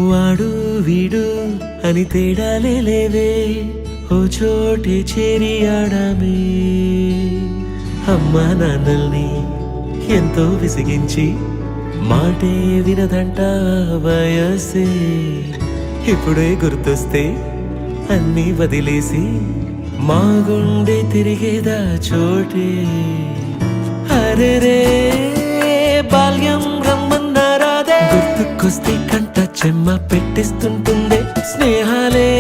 వాడు వీడు అని తేడాలే లేవే, ఓ చోటే చేరి ఆడామే. అమ్మా నాన్నల్ని ఎంతో విసిగించి మాటే వినదంట వయసే. ఇప్పుడే గుర్తొస్తే అన్నీ వదిలేసి మా గుండె తిరిగేదా చోటే. అరెరే బాల్యం రమ్మన్నారాదే, గుర్తుకొస్తే కంట చెమ్మ పెట్టిస్తుంటుందే. స్నేహాలే